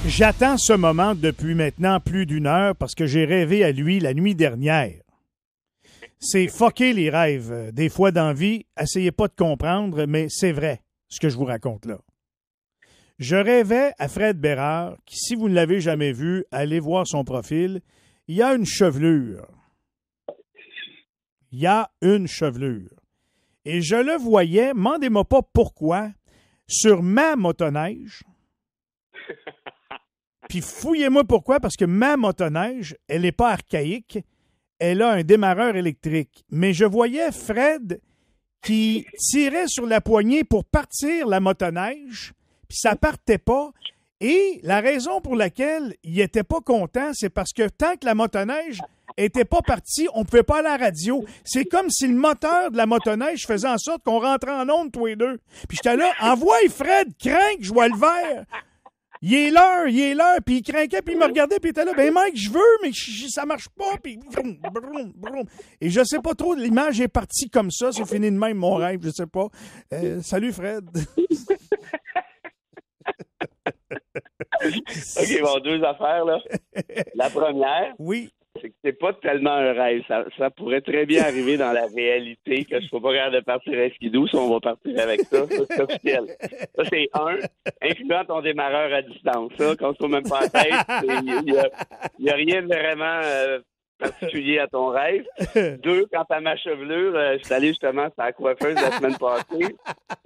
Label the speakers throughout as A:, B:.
A: J'attends ce moment depuis maintenant plus d'une heure parce que j'ai rêvé à lui la nuit dernière. C'est fucker les rêves. Des fois dans la vie, essayez pas de comprendre, mais c'est vrai ce que je vous raconte là. Je rêvais à Fred Bérard, qui, si vous ne l'avez jamais vu, allez voir son profil. Il y a une chevelure. Il y a une chevelure. Et je le voyais, demandez-moi pas pourquoi, sur ma motoneige. Puis fouillez-moi pourquoi, parce que ma motoneige, elle n'est pas archaïque, elle a un démarreur électrique. Mais je voyais Fred qui tirait sur la poignée pour partir la motoneige, puis ça partait pas. Et la raison pour laquelle il était pas content, c'est parce que tant que la motoneige était pas partie, on pouvait pas aller à la radio. C'est comme si le moteur de la motoneige faisait en sorte qu'on rentrait en onde tous les deux. Puis j'étais là, envoie Fred, crains que je vois le vert. Il est l'heure, puis il craquait, puis il me regardait, puis il était là, ben mec, je veux, mais ça marche pas, puis brum, brum, brum. Et je sais pas trop, l'image est partie comme ça, c'est fini de même mon rêve, je sais pas. Salut Fred.
B: OK, bon, deux affaires, là. La première,
A: oui.
B: c'est que c'est pas tellement un rêve. Ça pourrait très bien arriver dans la réalité que je ne sois pas capable de partir à skidoo si on va partir avec ça. Ça, c'est officiel. Ça, c'est un. Incluant ton démarreur à distance. Ça, qu'on ne soit même pas à tête, il n'y a rien de vraiment particulier à ton rêve. Deux, quant à ma chevelure, je suis allé justement sur la coiffeuse la semaine passée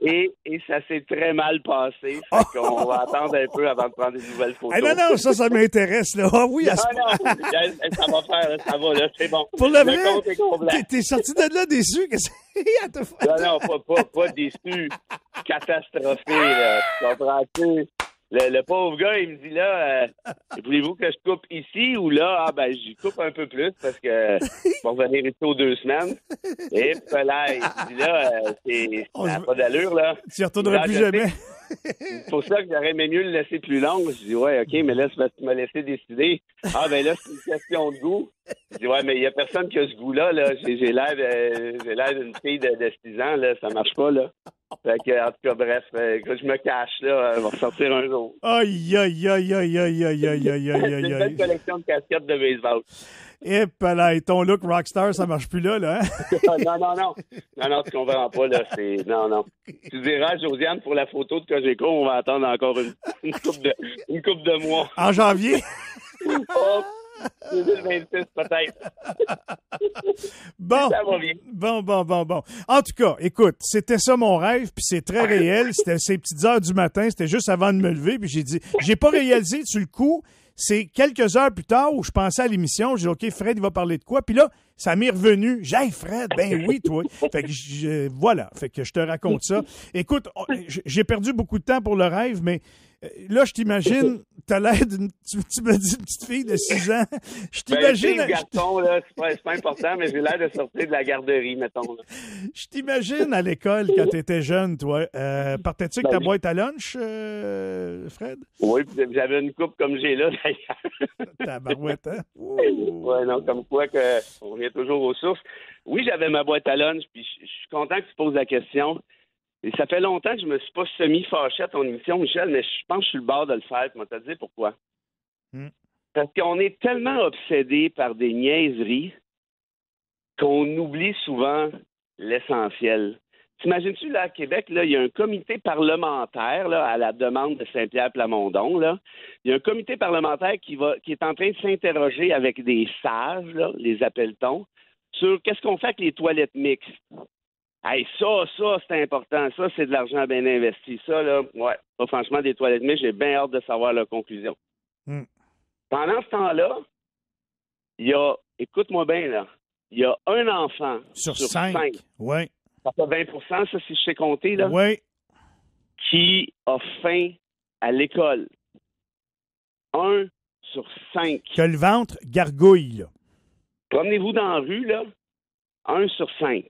B: et ça s'est très mal passé. Fait qu'on va attendre un peu avant de prendre des nouvelles photos.
A: Non, ça m'intéresse, là. Ah oui,
B: non, ça va faire, là, ça va, là, c'est bon.
A: Pour le vrai, compte est complet. T'es sorti de là déçu?
B: Non, pas déçu. Catastrophé, là. Tu comprends-tu? Le pauvre gars, il me dit là, voulez-vous que je coupe ici ou là? Ah, ben, j'y coupe un peu plus parce que on va venir ici aux 2 semaines. Et puis là, il dit là, ça n'a pas d'allure, là.
A: Tu y retourneras plus jamais.
B: C'est pour ça que j'aurais aimé mieux le laisser plus long. Je dis, ouais, OK, mais là, c'est parce que tu m'as laissé décider. Ah, ben là, c'est une question de goût. Je dis, ouais, mais il n'y a personne qui a ce goût-là, là. J'ai l'air d'une fille de 6 ans, là. Ça marche pas, là. Fait que, en tout cas, bref, quand je me cache, là, on va ressortir un jour.
A: Aïe.
B: C'est une belle collection de casquettes de baseball.
A: Et là, ton look rockstar, ça marche plus là, hein?
B: Non, tu comprends pas, là. Non. Tu diras à Josiane pour la photo de Cogeco, on va attendre encore une couple de mois.
A: En janvier?
B: 2026, peut-être.
A: Bon.
B: Ça va bien.
A: Bon. En tout cas, écoute, c'était ça mon rêve, puis c'est très réel. C'était ces petites heures du matin, c'était juste avant de me lever, puis j'ai dit, j'ai pas réalisé sur le coup. C'est quelques heures plus tard où je pensais à l'émission, j'ai dit, OK, Fred, il va parler de quoi? Puis là, ça m'est revenu. J'ai hey, Fred, ben oui, toi. Fait que voilà, fait que je te raconte ça. Écoute, j'ai perdu beaucoup de temps pour le rêve, mais là, je t'imagine, t'as l'air tu me dis une petite fille de 6 ans. Je t'imagine.
B: Ben, garçon, là, c'est pas important, mais j'ai l'air de sortir de la garderie, mettons. Là.
A: Je t'imagine à l'école quand t'étais jeune, toi. Partais-tu avec ta boîte à lunch, Fred?
B: Oui, j'avais une coupe comme j'ai là, d'ailleurs.
A: Ta barouette, hein?
B: Ouais, non, comme quoi que on revient toujours aux sources. Oui, j'avais ma boîte à lunch, puis je suis content que tu poses la question. Et ça fait longtemps que je me suis pas semi-fâché à ton émission, Michel, mais je pense que je suis le bord de le faire. Tu m'as te dire pourquoi. Parce qu'on est tellement obsédé par des niaiseries qu'on oublie souvent l'essentiel. T'imagines-tu, là, à Québec, là, il y a un comité parlementaire, là, à la demande de Saint-Pierre Plamondon, là. Il y a un comité parlementaire qui est en train de s'interroger avec des sages, là, les appelle-t-on, sur qu'est-ce qu'on fait avec les toilettes mixtes. Hey, ça, c'est important. Ça, c'est de l'argent bien investi. Ça, là, ouais. Pas franchement, des toilettes mixtes, j'ai bien hâte de savoir la conclusion. Pendant ce temps-là, il y a, écoute-moi bien, là, il y a un enfant
A: sur 5. Oui.
B: Ça fait 20 ça, si je sais compter, là.
A: Oui.
B: Qui a faim à l'école. 1 sur 5.
A: Que le ventre gargouille, là.
B: Promenez-vous dans la rue, là. 1 sur 5.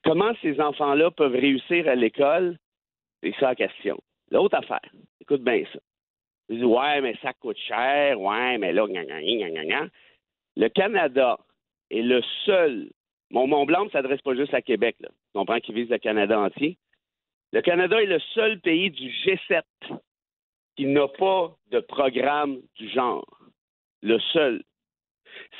B: Comment ces enfants-là peuvent réussir à l'école? C'est ça la question. L'autre affaire, écoute bien ça. Ils disent, ouais, mais ça coûte cher. Ouais, mais là, Le Canada est le seul. Mon blanc ne s'adresse pas juste à Québec, là. Tu comprends qu'il vise le Canada entier. Le Canada est le seul pays du G7 qui n'a pas de programme du genre. Le seul.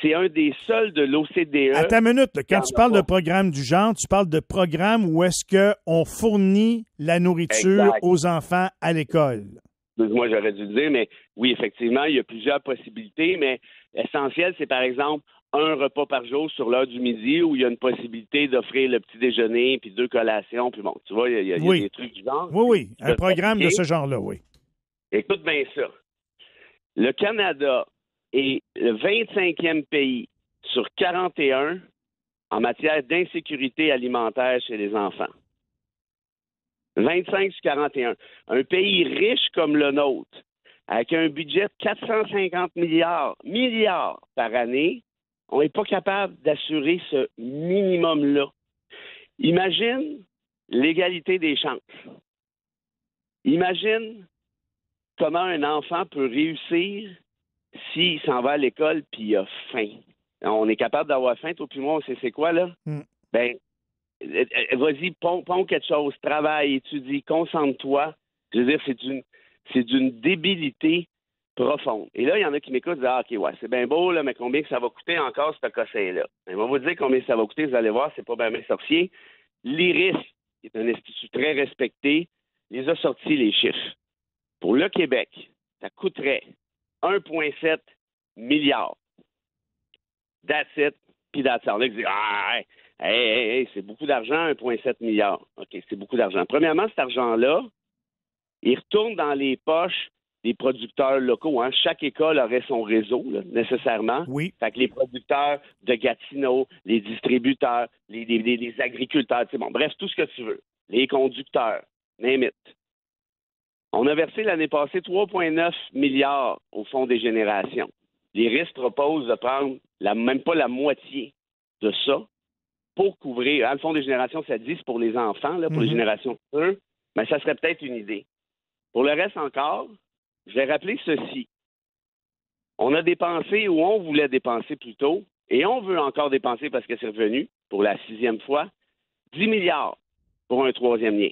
B: C'est un des seuls de l'OCDE.
A: Attends une minute, là. Quand tu parles
B: pas.
A: de programme du genre, tu parles de programme où est-ce qu'on fournit la nourriture
B: Exact.
A: aux enfants à l'école.
B: Moi, j'aurais dû le dire, mais oui, effectivement, il y a plusieurs possibilités, mais l'essentiel, c'est par exemple un repas par jour sur l'heure du midi où il y a une possibilité d'offrir le petit déjeuner puis 2 collations, puis bon, tu vois, il y a
A: Oui.
B: des trucs du genre.
A: Oui,
B: Tu
A: un
B: peux
A: programme de
B: pratiquer.
A: ce genre-là, oui.
B: Écoute bien ça. Le Canada est le 25e pays sur 41 en matière d'insécurité alimentaire chez les enfants. 25 sur 41. Un pays riche comme le nôtre, avec un budget de 450 milliards par année, on n'est pas capable d'assurer ce minimum-là. Imagine l'égalité des chances. Imagine comment un enfant peut réussir s'il s'en va à l'école puis il a faim. On est capable d'avoir faim, toi puis moi, on sait c'est quoi, là? Ben, vas-y, ponds quelque chose, travaille, étudie, concentre-toi. Je veux dire, c'est d'une débilité profonde. Et là, il y en a qui m'écoutent et disent, OK, ouais, c'est bien beau, là, mais combien que ça va coûter encore, ce cossin-là? On va vous dire combien ça va coûter, vous allez voir, c'est pas bien sorcier. L'IRIS, qui est un institut très respecté, les a sortis les chiffres. Pour le Québec, ça coûterait 1,7 milliard. That's it, puis that's all. Là, ils disent, hey, c'est beaucoup d'argent, 1,7 milliard. OK, c'est beaucoup d'argent. Premièrement, cet argent-là, il retourne dans les poches des producteurs locaux. Hein. Chaque école aurait son réseau, là, nécessairement.
A: Oui.
B: Fait que les producteurs de Gatineau, les distributeurs, les agriculteurs, bon, bref, tout ce que tu veux. Les conducteurs, name it. On a versé l'année passée 3,9 milliards au Fonds des générations. Les risques proposent de prendre même pas la moitié de ça pour couvrir. Le Fonds des générations, ça dit, c'est pour les enfants, là, pour les générations futures, mais ça serait peut-être une idée. Pour le reste encore, je vais rappeler ceci. On a dépensé, ou on voulait dépenser plutôt, et on veut encore dépenser parce que c'est revenu, pour la 6e fois, 10 milliards pour un 3e lien.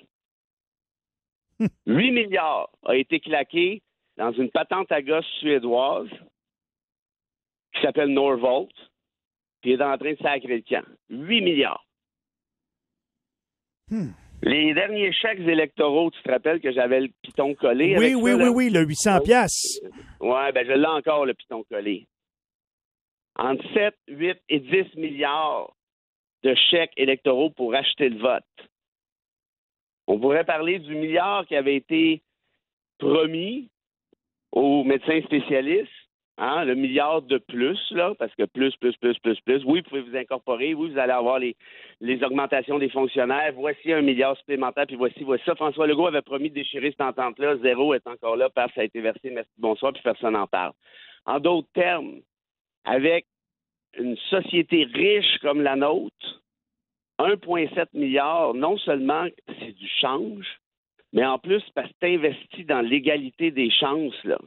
B: 8 milliards a été claqué dans une patente à gosse suédoise qui s'appelle Norvolt, puis est en train de sacrer le camp. 8 milliards. Les derniers chèques électoraux, tu te rappelles que j'avais le piton collé?
A: Oui, le 800 piastres.
B: Oui, ben je l'ai encore, le piton collé. Entre 7, 8 et 10 milliards de chèques électoraux pour acheter le vote. On pourrait parler du milliard qui avait été promis aux médecins spécialistes, hein, le milliard de plus, là, parce que plus. Oui, vous pouvez vous incorporer, oui, vous allez avoir les augmentations des fonctionnaires. Voici 1 milliard supplémentaire, puis voici ça. François Legault avait promis de déchirer cette entente-là. 0 est encore là, paf, ça a été versé, merci, bonsoir, puis personne n'en parle. En d'autres termes, avec une société riche comme la nôtre, 1,7 milliard, non seulement c'est du change, mais en plus, parce que tu investis dans l'égalité des chances, là.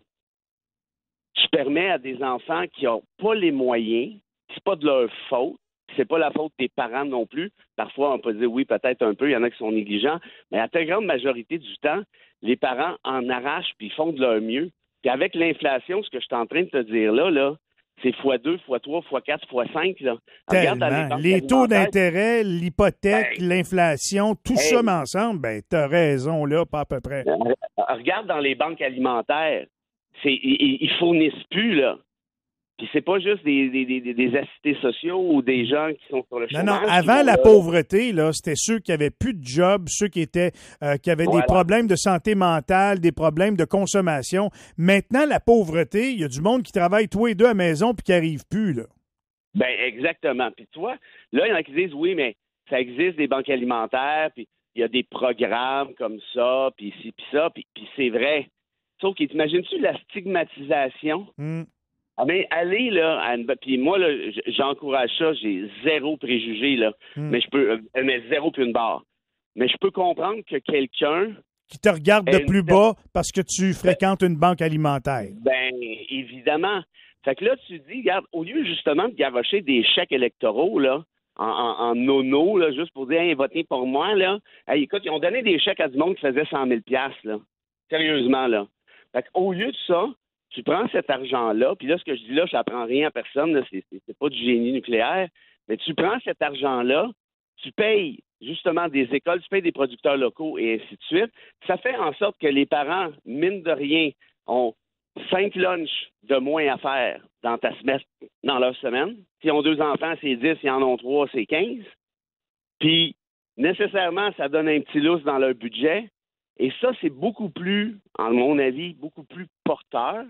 B: Tu permets à des enfants qui n'ont pas les moyens, c'est pas de leur faute, c'est pas la faute des parents non plus. Parfois, on peut dire oui, peut-être un peu, il y en a qui sont négligents, mais la très grande majorité du temps, les parents en arrachent puis font de leur mieux. Puis avec l'inflation, ce que je suis en train de te dire là, c'est x2, x3, x4, x5. Là.
A: Tellement. Les taux d'intérêt, l'hypothèque, l'inflation, tout ça ensemble, ben t'as raison là, pas à peu près.
B: Regarde dans les banques alimentaires, ils fournissent plus, là. Puis c'est pas juste des assistés sociaux ou des gens qui sont sur le chômage.
A: Non, avant la pauvreté, là, c'était ceux qui avaient plus de job, ceux qui avaient des problèmes de santé mentale, des problèmes de consommation. Maintenant, la pauvreté, il y a du monde qui travaille tous les deux à la maison puis qui n'arrive plus, là.
B: Ben exactement. Puis toi, là, il y en a qui disent oui, mais ça existe des banques alimentaires, puis il y a des programmes comme ça, puis ci, puis ça, puis c'est vrai. Sauf que t'imagines-tu la stigmatisation? Ah ben, allez, là, puis moi, là, j'encourage ça, j'ai zéro préjugé, là, mais je peux, mais zéro puis une barre. Mais je peux comprendre que quelqu'un...
A: Qui te regarde de plus bas parce que tu fréquentes une banque alimentaire.
B: Ben, évidemment. Fait que là, tu dis, regarde, au lieu justement de garrocher des chèques électoraux, là, en nono, là, juste pour dire, hey, votez pour moi, là. Hey, écoute, ils ont donné des chèques à du monde qui faisait 100 000 $, là. Sérieusement, là. Fait qu'au lieu de ça, tu prends cet argent-là, puis là, ce que je dis là, je n'apprends rien à personne, là, c'est pas du génie nucléaire, mais tu prends cet argent-là, tu payes justement des écoles, tu payes des producteurs locaux et ainsi de suite. Ça fait en sorte que les parents, mine de rien, ont 5 lunchs de moins à faire dans leur semaine. S'ils ont 2 enfants, c'est 10. S'ils en ont 3, c'est 15. Puis, nécessairement, ça donne un petit lousse dans leur budget. Et ça, c'est beaucoup plus, à mon avis, beaucoup plus porteur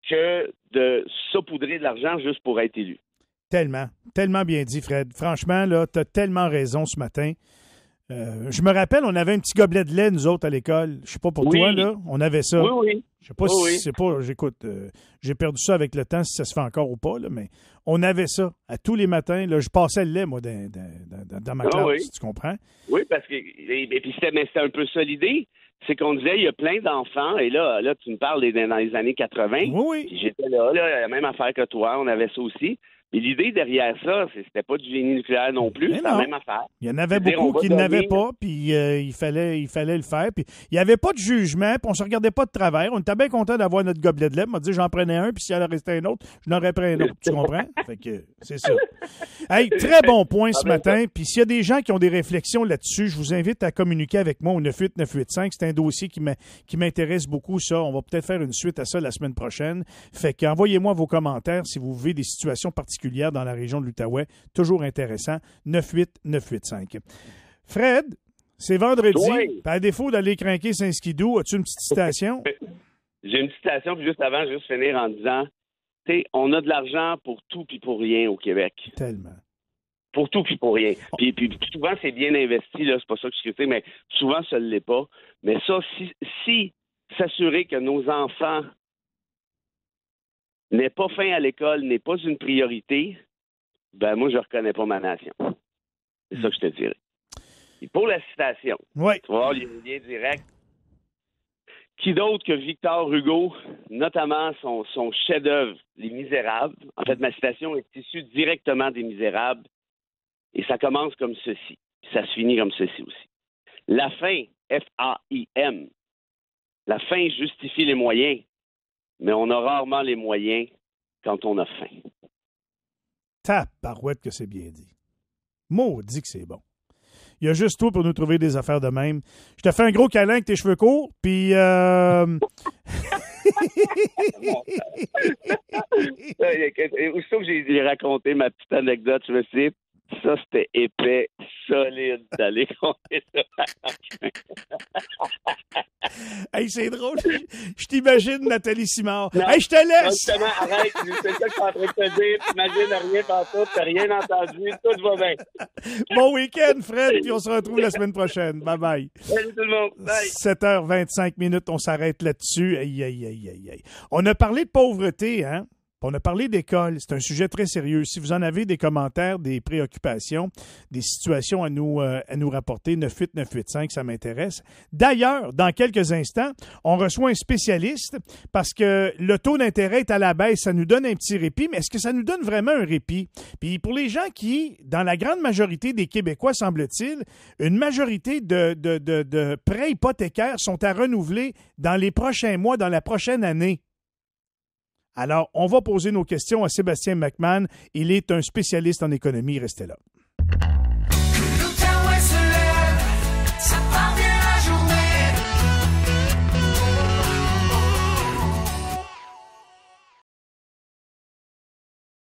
B: que de saupoudrer de l'argent juste pour être élu.
A: Tellement bien dit, Fred. Franchement, là, tu as tellement raison ce matin. Je me rappelle, on avait un petit gobelet de lait, nous autres, à l'école. Je sais pas pour toi, là. On avait ça.
B: Oui.
A: Je sais pas si c'est pas. J'écoute, j'ai perdu ça avec le temps, si ça se fait encore ou pas, là, mais on avait ça. À tous les matins, là, je passais le lait, moi, dans ma classe. Tu comprends?
B: Oui, parce que. Et puis c'était un peu ça l'idée. C'est qu'on disait, il y a plein d'enfants, et là tu me parles dans les années 80.
A: Oui.
B: Puis j'étais là, la même affaire que toi, on avait ça aussi. Et l'idée derrière ça, c'était pas du génie nucléaire non plus, c'était la même affaire.
A: Il y en avait beaucoup qui n'avaient pas, puis il fallait le faire. Puis il n'y avait pas de jugement, puis on se regardait pas de travers. On était bien content d'avoir notre gobelet de lait. On m'a dit, j'en prenais un, puis s'il y en restait un autre, je n'aurais pris un autre. Tu comprends? Fait que c'est ça. Hey, très bon point ce matin. Puis s'il y a des gens qui ont des réflexions là-dessus, je vous invite à communiquer avec moi au 98985. C'est un dossier qui m'intéresse beaucoup, ça. On va peut-être faire une suite à ça la semaine prochaine. Fait qu'envoyez-moi vos commentaires si vous vivez des situations particulières dans la région de l'Outaouais. Toujours intéressant. 98985. Fred, c'est vendredi.
B: Oui.
A: À défaut d'aller crinquer Saint-Skidou, as-tu une petite citation?
B: J'ai une citation, puis juste avant, juste finir en disant, tu sais, on a de l'argent pour tout puis pour rien au Québec.
A: Tellement.
B: Pour tout puis pour rien. Puis souvent, c'est bien investi, là, c'est pas ça que je sais, mais souvent, ça ne l'est pas. Mais ça, si s'assurer que nos enfants n'aient pas faim à l'école, n'est pas une priorité, ben moi, je reconnais pas ma nation. C'est ça que je te dirais. Et pour la citation, tu vas voir, il y a un lien direct. Qui d'autre que Victor Hugo, notamment son chef-d'œuvre, Les Misérables. En fait, ma citation est issue directement des Misérables. Et ça commence comme ceci. Puis ça se finit comme ceci aussi. La fin, F-A-I-M, la fin justifie les moyens, mais on a rarement les moyens quand on a faim.
A: Tabarouette que c'est bien dit. Maudit que c'est bon. Il y a juste toi pour nous trouver des affaires de même. Je te fais un gros câlin avec tes cheveux courts, puis...
B: Aussitôt que j'ai raconté ma petite anecdote, je me suis dit, ça, c'était épais, solide d'aller compter ça.
A: Hey, c'est drôle. Je t'imagine Nathalie Simard.
B: Non,
A: hey, je te laisse!
B: Non, justement, arrête. C'est ça que je suis en train de te dire. T'imagines rien partout, t'as rien entendu, tout va bien.
A: Bon week-end, Fred, puis on se retrouve la semaine prochaine. Bye-bye.
B: Salut tout le monde. Bye.
A: 7h25, on s'arrête là-dessus. Aïe. On a parlé de pauvreté, hein? On a parlé d'école, c'est un sujet très sérieux. Si vous en avez des commentaires, des préoccupations, des situations à nous rapporter, 98985, ça m'intéresse. D'ailleurs, dans quelques instants, on reçoit un spécialiste parce que le taux d'intérêt est à la baisse, ça nous donne un petit répit, mais est-ce que ça nous donne vraiment un répit? Puis pour les gens qui, dans la grande majorité des Québécois, semble-t-il, une majorité de prêts hypothécaires sont à renouveler dans les prochains mois, dans la prochaine année. Alors, on va poser nos questions à Sébastien McMahon. Il est un spécialiste en économie. Restez là.